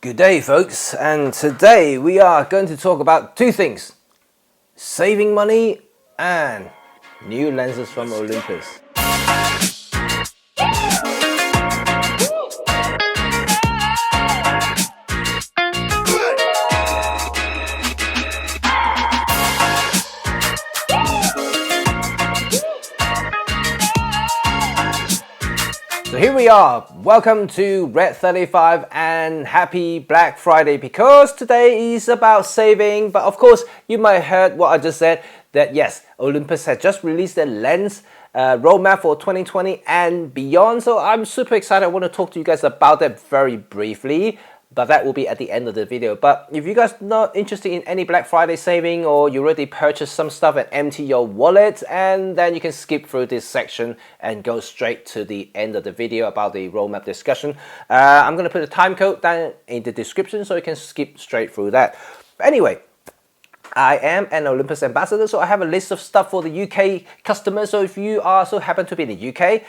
Good day, folks, and today we are going to talk about two things: saving money and new lenses from Olympus. So here we are, welcome to RED35 and happy Black Friday, because today is about saving. But of course you might have heard what I just said, that yes, Olympus has just released their lens roadmap for 2020 and beyond. So I'm super excited. I want to talk to you guys about that very briefly, but that will be at the end of the video. But if you guys are not interested in any Black Friday saving, or you already purchased some stuff and empty your wallet, and then you can skip through this section and go straight to the end of the video about the roadmap discussion. I'm going to put a time code down in the description so you can skip straight through that. But anyway, I am an Olympus ambassador, so I have a list of stuff for the UK customers. So if you also happen to be in the UK,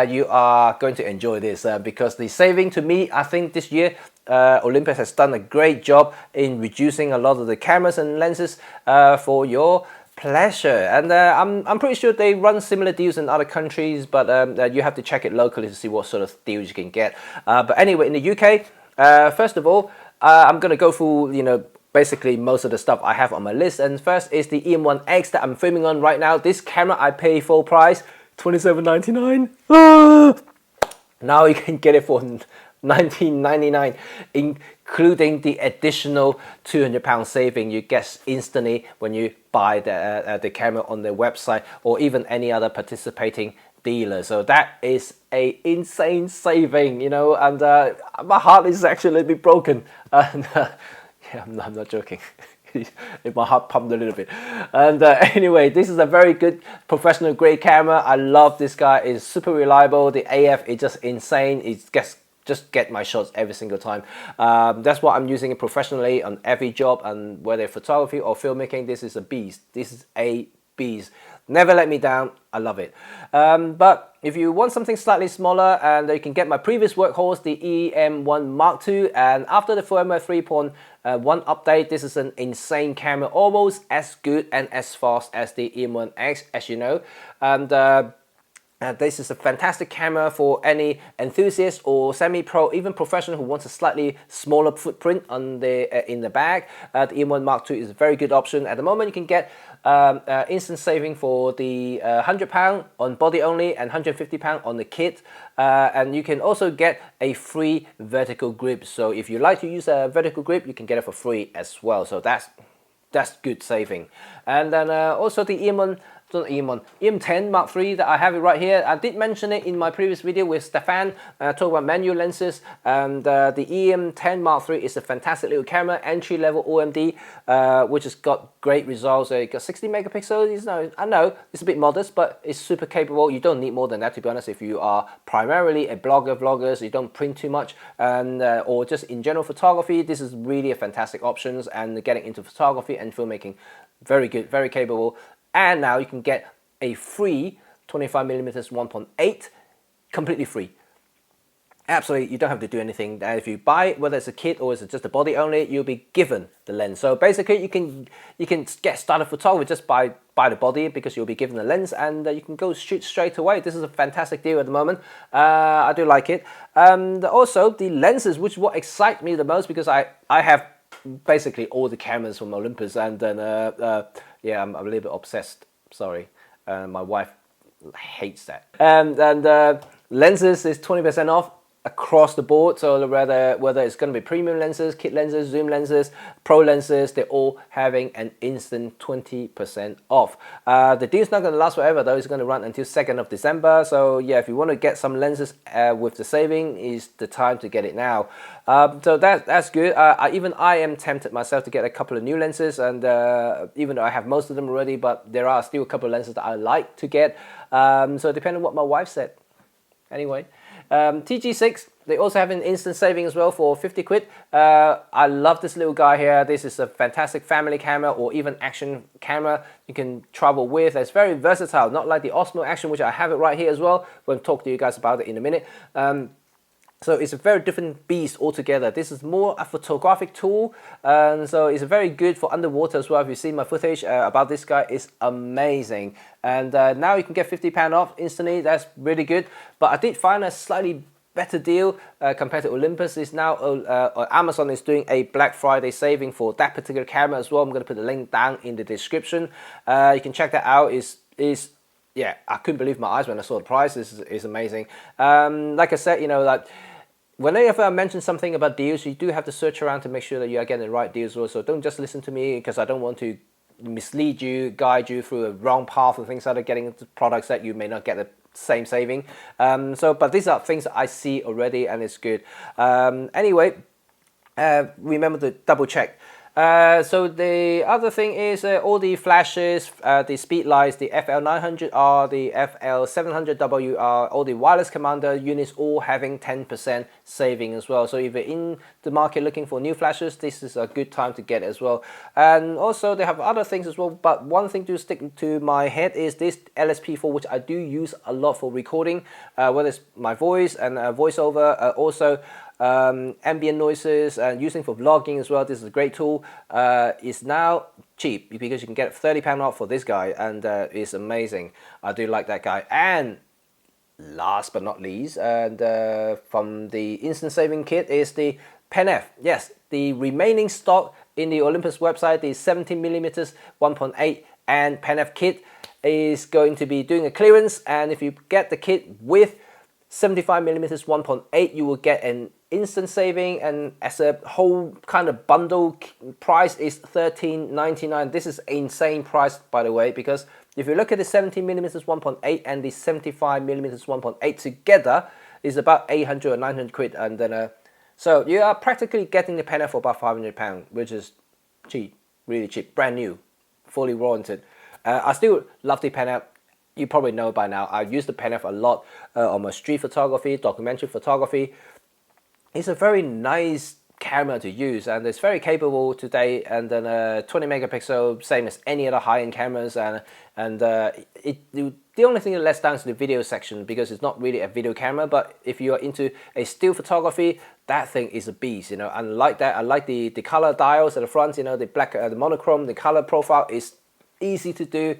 you are going to enjoy this because the saving, to me, I think this year Olympus has done a great job in reducing a lot of the cameras and lenses for your pleasure. And I'm pretty sure they run similar deals in other countries, but you have to check it locally to see what sort of deals you can get. But anyway, in the UK, first of all, I'm going to go through, basically most of the stuff I have on my list. And first is the EM1X that I'm filming on right now. This camera I pay full price, $27.99. Now you can get it for $19.99, including the additional £200 saving you get instantly when you buy the camera on their website or even any other participating dealer. So that is a insane saving, and my heart is actually a little bit broken. And, yeah, I'm not joking. My heart pumped a little bit. And anyway, this is a very good professional grade camera. I love this guy. It's super reliable. The AF is just insane. It just get my shots every single time. That's why I'm using it professionally on every job, and whether photography or filmmaking, this is a beast. This is a beast. Never let me down. I love it. But if you want something slightly smaller, and you can get my previous workhorse, the EM1 Mark II, and after the firmware 3.1 update, this is an insane camera, almost as good and as fast as the EM1X, as you know. And this is a fantastic camera for any enthusiast or semi-pro, even professional, who wants a slightly smaller footprint on in the bag. The EM1 Mark II is a very good option. At the moment, you can get instant saving for the £100 on body only and £150 on the kit. And you can also get a free vertical grip. So if you like to use a vertical grip, you can get it for free as well. So that's good saving. And then also the EM10 Mark III that I have it right here. I did mention it in my previous video with Stefan, talking about manual lenses. And the EM10 Mark III is a fantastic little camera, entry-level OMD, which has got great results. It got 60 megapixels. I know it's a bit modest, but it's super capable. You don't need more than that, to be honest. If you are primarily a vlogger, so you don't print too much, and or just in general photography, this is really a fantastic option. And getting into photography and filmmaking, very good, very capable. And now you can get a free 25mm 1.8, completely free. Absolutely, you don't have to do anything. If you buy it, whether it's a kit or it's just a body only, you'll be given the lens. So basically, you can get started photography just by the body, because you'll be given the lens, and you can go shoot straight away. This is a fantastic deal at the moment. I do like it. Also, the lenses, which is what excites me the most, because I have basically all the cameras from Olympus, and then yeah, I'm a little bit obsessed. Sorry, my wife hates that. And lenses is 20% off across the board. So whether it's going to be premium lenses, kit lenses, zoom lenses, pro lenses, they're all having an instant 20% off. The deal's not going to last forever though. It's going to run until 2nd of December. So yeah, if you want to get some lenses with the saving, is the time to get it now. So that's good. Even I am tempted myself to get a couple of new lenses, and even though I have most of them already, but there are still a couple of lenses that I like to get. So depending on what my wife said. Anyway, TG6, they also have an instant saving as well for 50 quid. I love this little guy here. This is a fantastic family camera or even action camera you can travel with. It's very versatile, not like the Osmo Action, which I have it right here as well. We'll talk to you guys about it in a minute. So it's a very different beast altogether. This is more a photographic tool, and so it's very good for underwater as well. If you see my footage about this guy, it's amazing. And now you can get £50 off instantly. That's really good. But I did find a slightly better deal compared to Olympus. Is now Amazon is doing a Black Friday saving for that particular camera as well. I'm going to put the link down in the description. You can check that out. Yeah, I couldn't believe my eyes when I saw the price. This is amazing. Like I said, you know, like whenever I mention something about deals, you do have to search around to make sure that you are getting the right deals also. Don't just listen to me, because I don't want to mislead you, guide you through a wrong path and things like that, getting into products that you may not get the same saving. But these are things that I see already, and it's good. Anyway, remember to double check. So the other thing is all the flashes, the speed lights, the FL900R, the FL700WR, all the wireless commander units all having 10% saving as well. So if you're in the market looking for new flashes, this is a good time to get it as well. And also they have other things as well, but one thing to stick to my head is this LS-P4, which I do use a lot for recording, whether it's my voice and voiceover, also ambient noises, and using for vlogging as well. This is a great tool. It's now cheap because you can get £30 off for this guy, and it's amazing. I do like that guy. And last but not least, and from the instant saving kit is the Pen F. Yes, the remaining stock in the Olympus website, the 17mm 1.8 and Pen F kit is going to be doing a clearance, and if you get the kit with 75mm 1.8, you will get an instant saving, and as a whole kind of bundle price is $13.99. This is an insane price, by the way, because if you look at the 17mm 1.8 and the 75mm 1.8 together, is about 800 or 900 quid, and then so you are practically getting the Pen F for about £500, which is cheap, really cheap, brand new, fully warranted. I still love the Pen F. You probably know by now, I use the Pen F a lot on my street photography, documentary photography. It's a very nice camera to use, and it's very capable today, and then 20 megapixel, same as any other high-end cameras, and the only thing that lets down is the video section, because it's not really a video camera. But if you are into a still photography, that thing is a beast, you know. And like that, I like the color dials at the front, you know, the black, the monochrome, the color profile is easy to do.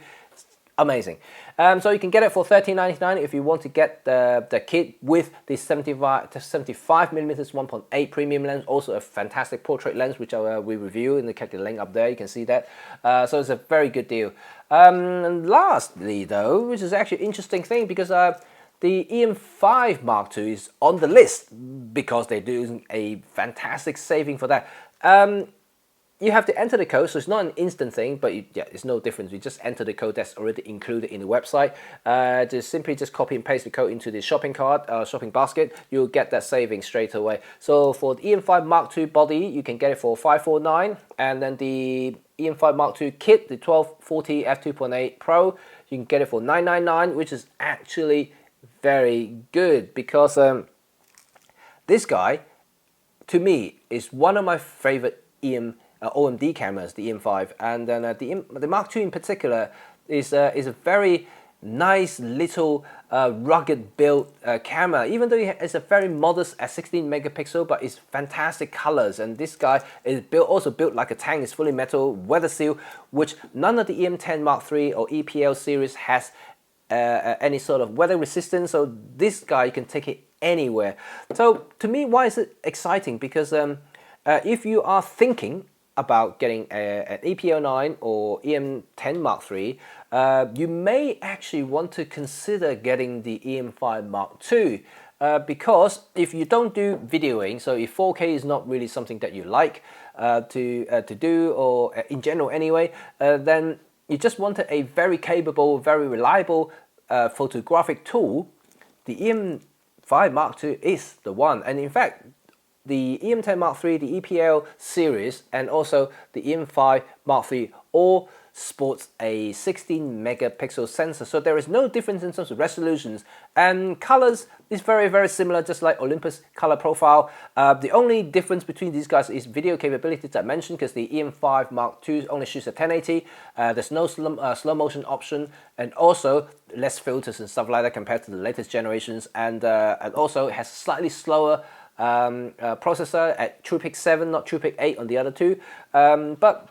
Amazing. So you can get it for $13.99 if you want to get the kit with the 75mm 1.8 premium lens, also a fantastic portrait lens, which we review in the link up there. You can see that. So it's a very good deal. And lastly, though, which is actually an interesting thing, because the EM5 Mark II is on the list because they're doing a fantastic saving for that. You have to enter the code, so it's not an instant thing, but yeah, it's no difference. You just enter the code that's already included in the website. Just copy and paste the code into the shopping cart, shopping basket. You'll get that saving straight away. So for the EM5 Mark II body, you can get it for $549, and then the EM5 Mark II kit, the 1240 f2.8 Pro, you can get it for $999, which is actually very good, because this guy, to me, is one of my favorite OMD cameras, the EM5, and then the Mark II in particular is a very nice little rugged built camera, even though it's a very modest at 16 megapixel, but it's fantastic colors. And this guy is also built like a tank. It's fully metal, weather seal, which none of the EM10 Mark III or EPL series has any sort of weather resistance. So this guy, you can take it anywhere. So to me, why is it exciting? Because if you are thinking about getting an EPL9 or EM10 Mark III, you may actually want to consider getting the EM5 Mark II, because if you don't do videoing, so if 4K is not really something that you like to do, or in general anyway, then you just wanted a very capable, very reliable photographic tool, the EM5 Mark II is the one. And in fact, the EM10 Mark III, the EPL series, and also the EM5 Mark III all sports a 16 megapixel sensor. So there is no difference in terms of resolutions, and colors is very, very similar, just like Olympus color profile. The only difference between these guys is video capabilities I mentioned, because the EM5 Mark II only shoots at 1080. There's no slow motion option, and also less filters and stuff like that compared to the latest generations, and also it has slightly slower processor at TruePic 7, not TruePic 8 on the other two. But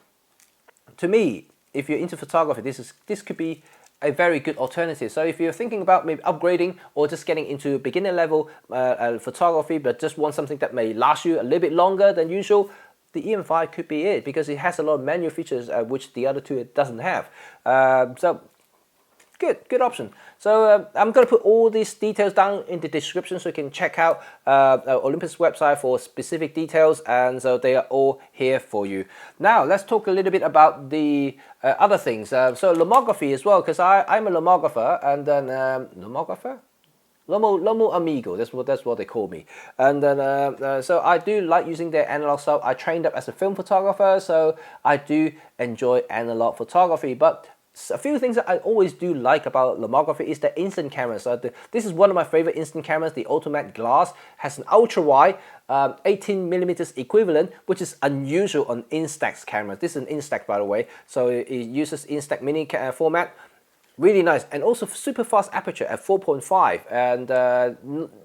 to me, if you're into photography, this could be a very good alternative. So if you're thinking about maybe upgrading or just getting into beginner level photography, but just want something that may last you a little bit longer than usual, the EM5 could be it, because it has a lot of manual features which the other two doesn't have. So good option. So I'm going to put all these details down in the description so you can check out Olympus website for specific details, and so they are all here for you. Now let's talk a little bit about the other things. So lomography as well, because I'm a lomographer, and then lomographer? Lomo Amigo, that's what they call me. And then so I do like using their analog stuff. I trained up as a film photographer, so I do enjoy analog photography. But a few things that I always do like about lomography is the instant camera. So this is one of my favorite instant cameras. The Automat glass has an ultra wide 18mm equivalent, which is unusual on Instax cameras. This is an Instax, by the way, so it uses Instax mini format. Really nice, and also super fast aperture at 4.5, and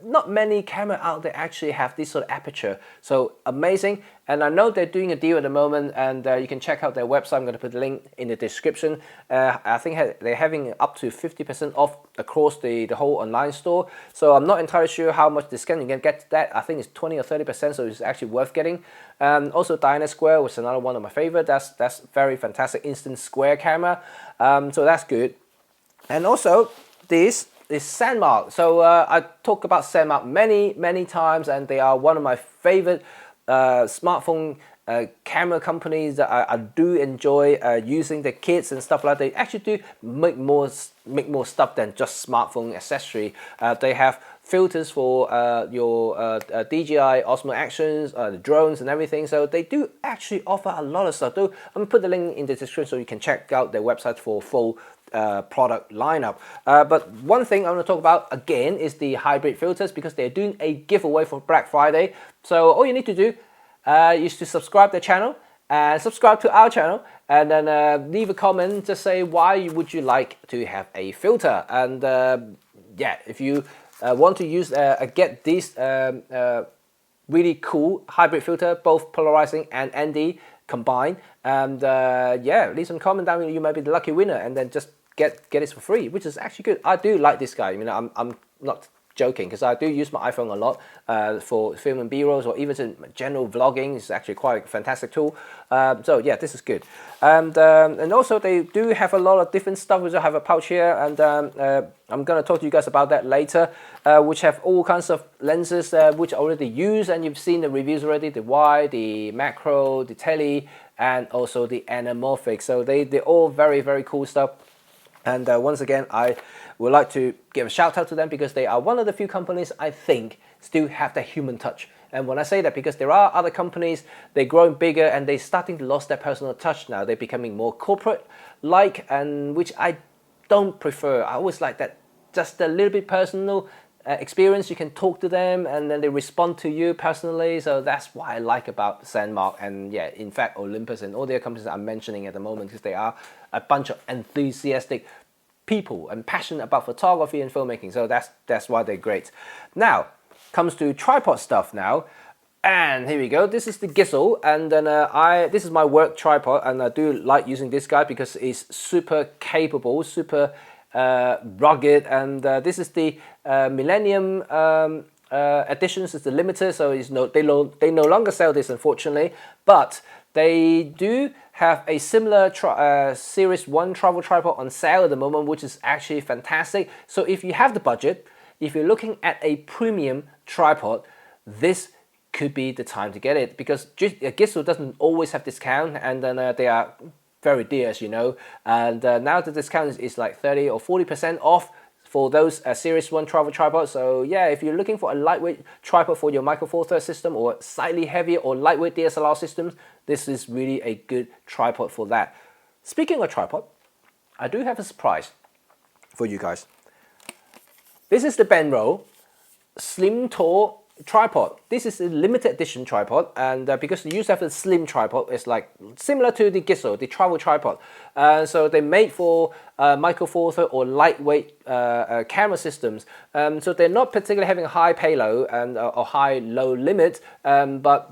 not many cameras out there actually have this sort of aperture, so amazing. And I know they're doing a deal at the moment, and you can check out their website. I'm going to put the link in the description. I think they're having up to 50% off across the whole online store, so I'm not entirely sure how much discount you can get to that. I think it's 20 or 30%, so it's actually worth getting. Also Diana Square, which is another one of my favorite. That's very fantastic instant square camera, so that's good. And also, this is Sandmarc. So I talk about Sandmarc many times, and they are one of my favorite smartphone camera companies that I do enjoy using the kits and stuff like that. They actually do make more stuff than just smartphone accessory. They have filters for your DJI Osmo Actions, the drones and everything. So they do actually offer a lot of stuff. I'm gonna put the link in the description so you can check out their website for full product lineup. But one thing I want to talk about again is the hybrid filters, because they're doing a giveaway for Black Friday. So all you need to do is to subscribe to the channel and subscribe to our channel, and then leave a comment, just say why would you like to have a filter. And yeah, if you want to use get this really cool hybrid filter, both polarizing and ND combined, and yeah, leave some comment down. You might be the lucky winner, and then just get it for free, which is actually good. I do like this guy. I mean, I'm not joking, because I do use my iPhone a lot for filming B-rolls, or even in general vlogging. It's actually quite a fantastic tool. So yeah, this is good. And also they do have a lot of different stuff, which I have a pouch here, and I'm going to talk to you guys about that later, which have all kinds of lenses which I already use, and you've seen the reviews already, the wide, the macro, the tele, and also the anamorphic. So they're all very cool stuff. And once again, I would like to give a shout out to them, because they are one of the few companies I think still have that human touch. And when I say that, because there are other companies, they're growing bigger and they're starting to lose their personal touch now. They're becoming more corporate-like, and which I don't prefer. I always like that, just a little bit personal experience. You can talk to them and then they respond to you personally. So that's what I like about Sandmarc, and yeah, in fact Olympus and all the other companies that I'm mentioning at the moment, because they are a bunch of enthusiastic people and passionate about photography and filmmaking. So that's why they're great. Now comes to tripod stuff now, and here we go. This is the Gitzo, and then this is my work tripod, and I do like using this guy because it's super capable, super rugged, and this is the Millennium editions. It's the limited, so they no longer sell this, unfortunately, but they do have a similar Series 1 travel tripod on sale at the moment, which is actually fantastic. So if you have the budget, if you're looking at a premium tripod, this could be the time to get it, because Gitzo doesn't always have discount, and then they are very dear, as you know, and now the discount is like 30 or 40% off for those Series 1 travel tripods. So yeah, if you're looking for a lightweight tripod for your Micro Four Thirds system, or slightly heavier or lightweight DSLR systems, this is really a good tripod for that. Speaking of tripod, I do have a surprise for you guys. This is the Benro Slim Tall tripod. This is a limited edition tripod, and because you used to have a slim tripod, it's like similar to the Gitzo, the travel tripod. So they made for micro four thirds or lightweight camera systems. So they're not particularly having a high payload and or high low limit, but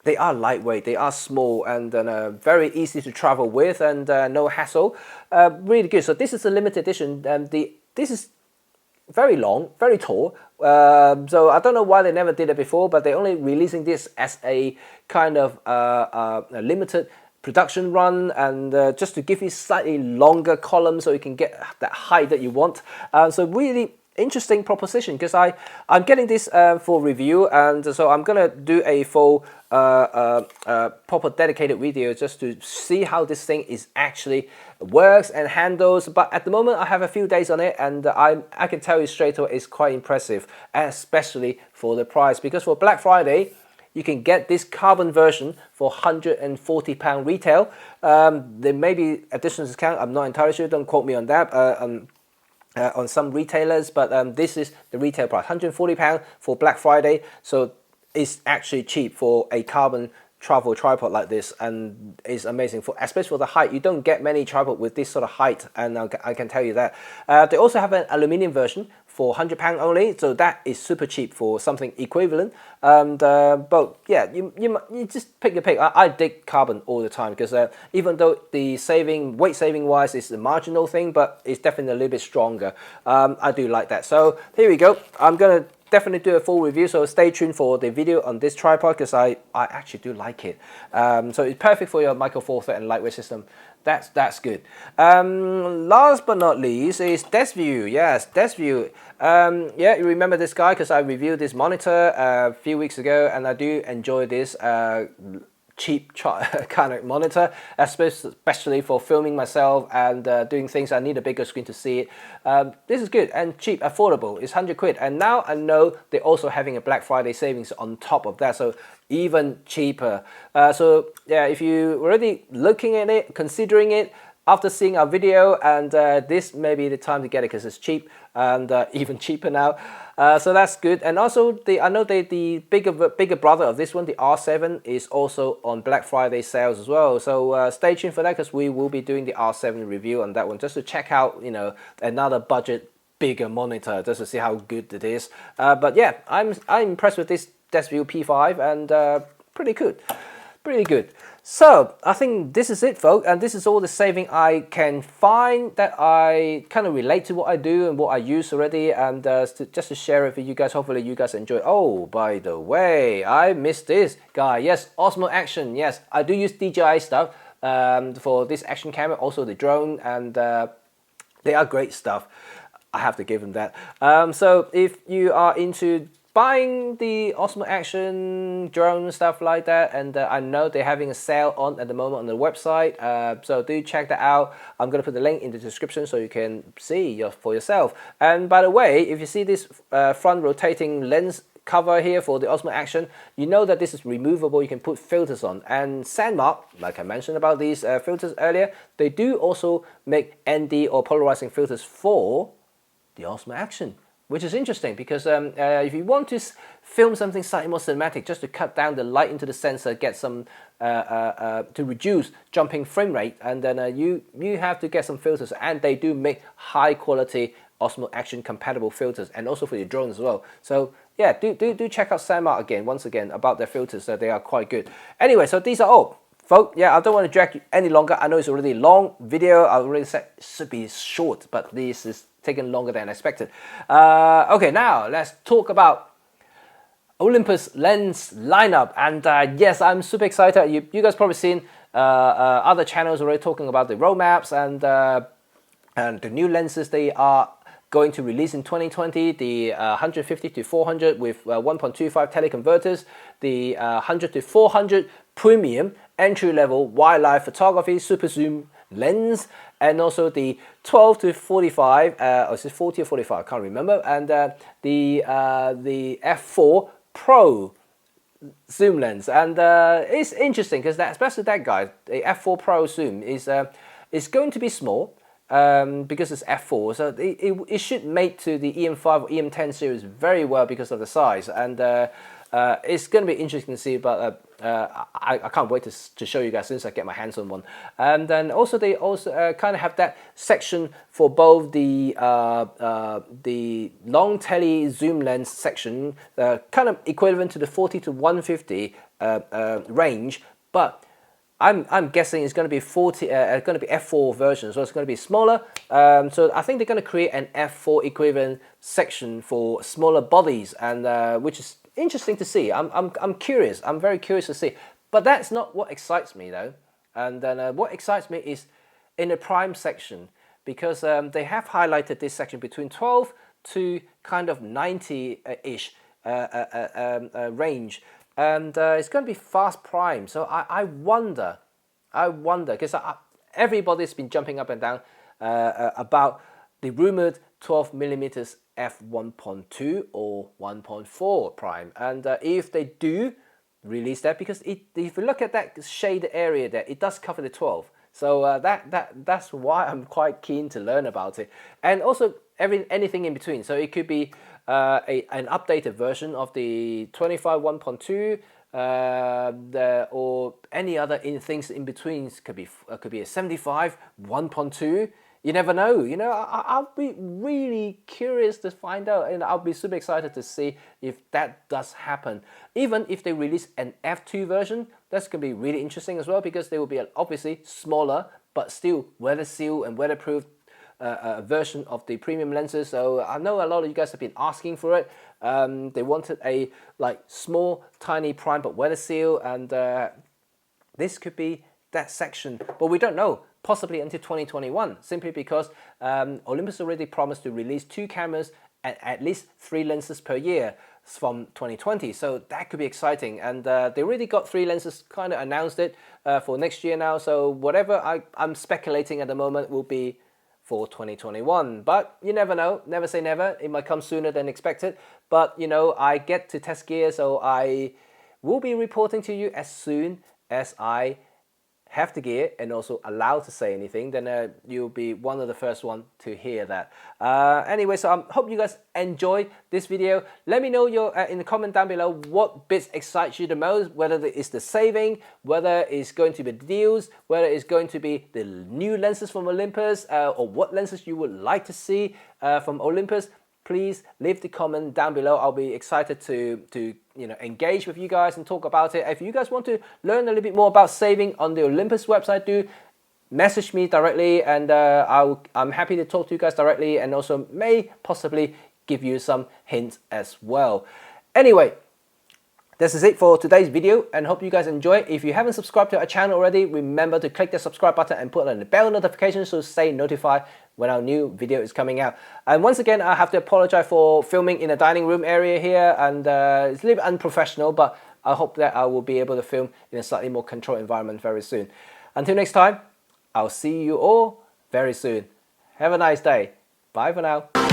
they are lightweight, they are small, and very easy to travel with, and no hassle. Really good. So this is a limited edition, and this is very long, very tall. So I don't know why they never did it before, but they're only releasing this as a kind of a limited production run, and just to give you slightly longer columns so you can get that height that you want. So really interesting proposition, because I'm getting this for review, and so I'm gonna do a full proper dedicated video just to see how this thing is actually works and handles. But at the moment I have a few days on it, and I can tell you straight away it's quite impressive, especially for the price, because for Black Friday you can get this carbon version for £140 retail. There may be additional discount, I'm not entirely sure, don't quote me on that. On some retailers, but this is the retail price, £140 for Black Friday. So it's actually cheap for a carbon travel tripod like this, and it's amazing for, especially for the height. You don't get many tripod with this sort of height, and I can tell you that. They also have an aluminium version for £100 only, so that is super cheap for something equivalent. And but yeah, you just pick your pick. I dig carbon all the time, because even though the weight saving wise is a marginal thing, but it's definitely a little bit stronger. I do like that. So here we go. I'm gonna definitely do a full review, so stay tuned for the video on this tripod, because I actually do like it. So it's perfect for your micro four thirds and lightweight system. That's good. Last but not least is Desview. Yes, Desview. Yeah, you remember this guy because I reviewed this monitor a few weeks ago, and I do enjoy this cheap kind of monitor, especially for filming myself and doing things I need a bigger screen to see it. This is good and cheap, affordable. It's 100 quid, and now I know they're also having a Black Friday savings on top of that, so even cheaper. So yeah, if you're already looking at it, considering it after seeing our video, and this may be the time to get it because it's cheap, and even cheaper now. So that's good. And also I know the bigger brother of this one, the R7, is also on Black Friday sales as well. So stay tuned for that, because we will be doing the R7 review on that one, just to check out, you know, another budget bigger monitor, just to see how good it is. But yeah, I'm impressed with this Desview P5, and pretty good. So I think this is it, folks, and this is all the saving I can find that I kind of relate to what I do and what I use already, and just to share it with you guys. Hopefully you guys enjoy. Oh, by the way, I missed this guy. Yes, Osmo Action. Yes, I do use DJI stuff for this action camera, also the drone, and they are great stuff. I have to give them that. So if you are into buying the Osmo Action drone stuff like that, and I know they're having a sale on at the moment on the website, so do check that out. I'm going to put the link in the description so you can see for yourself. And by the way, if you see this front rotating lens cover here for the Osmo Action, you know that this is removable. You can put filters on, and Sandmarc, like I mentioned about these filters earlier, they do also make ND or polarizing filters for the Osmo Action, which is interesting, because if you want to film something slightly more cinematic, just to cut down the light into the sensor, get some to reduce jumping frame rate, and then you have to get some filters, and they do make high quality Osmo Action compatible filters, and also for your drone as well. So yeah, do check out Sandmarc once again about their filters. They are quite good. Anyway, so these are all, folks. Yeah, I don't want to drag you any longer. I know it's already a long video. I already said it should be short, but this is taken longer than expected. Okay, now let's talk about Olympus Lens lineup. And yes, I'm super excited. You guys probably seen other channels already talking about the roadmaps and the new lenses they are going to release in 2020. The 150 to 400 with 1.25 teleconverters, the 100 to 400 premium entry-level wildlife photography super zoom lens, and also the 12 to 45, or is it 40 or 45? I can't remember. And the F4 Pro zoom lens. And it's interesting because especially that guy, the F4 Pro zoom is going to be small. because it's f4, so it should mate to the EM5 or EM10 series very well because of the size, and it's going to be interesting to see. But I can't wait to show you guys as soon as I get my hands on one. And then also they also kind of have that section for both the long tele zoom lens section, kind of equivalent to the 40 to 150 range, but I'm guessing it's going to be going to be f4 version, so it's going to be smaller. So I think they're going to create an f4 equivalent section for smaller bodies, and which is interesting to see. I'm curious. I'm very curious to see. But that's not what excites me though. And then what excites me is in the prime section, because they have highlighted this section between 12 to kind of 90-ish range. And it's going to be fast prime, so I wonder, because everybody's been jumping up and down about the rumored 12mm f1.2 or 1.4 prime, and if they do release that, because if you look at that shaded area there, it does cover the 12, so that's why I'm quite keen to learn about it, and also anything in between. So it could be an updated version of the 25 1.2, or any other things in between. Could be a 75 1.2. You never know. You know, I'll be really curious to find out, and I'll be super excited to see if that does happen. Even if they release an f2 version, that's gonna be really interesting as well, because they will be obviously smaller but still weather sealed and weatherproof version of the premium lenses. So I know a lot of you guys have been asking for it. They wanted a small tiny prime but weather seal, and this could be that section, but we don't know, possibly until 2021, simply because Olympus already promised to release 2 cameras and at least 3 lenses per year from 2020, so that could be exciting. And they already got 3 lenses, kind of announced it for next year now, so whatever I'm speculating at the moment will be for 2021, but you never know. Never say never. It might come sooner than expected, but you know, I get to test gear, so I will be reporting to you as soon as I have the gear and also allowed to say anything. Then you'll be one of the first one to hear that. Anyway, so I hope you guys enjoy this video. Let me know in the comment down below what bits excite you the most, whether it's the saving, whether it's going to be the deals, whether it's going to be the new lenses from Olympus, or what lenses you would like to see from Olympus. Please leave the comment down below. I'll be excited to engage with you guys and talk about it. If you guys want to learn a little bit more about saving on the Olympus website, do message me directly, and I'm happy to talk to you guys directly, and also may possibly give you some hints as well. Anyway, this is it for today's video, and hope you guys enjoy. If you haven't subscribed to our channel already, remember to click the subscribe button and put on the bell notification so stay notified when our new video is coming out. And once again, I have to apologize for filming in a dining room area here, and it's a little bit unprofessional, but I hope that I will be able to film in a slightly more controlled environment very soon. Until next time, I'll see you all very soon. Have a nice day. Bye for now.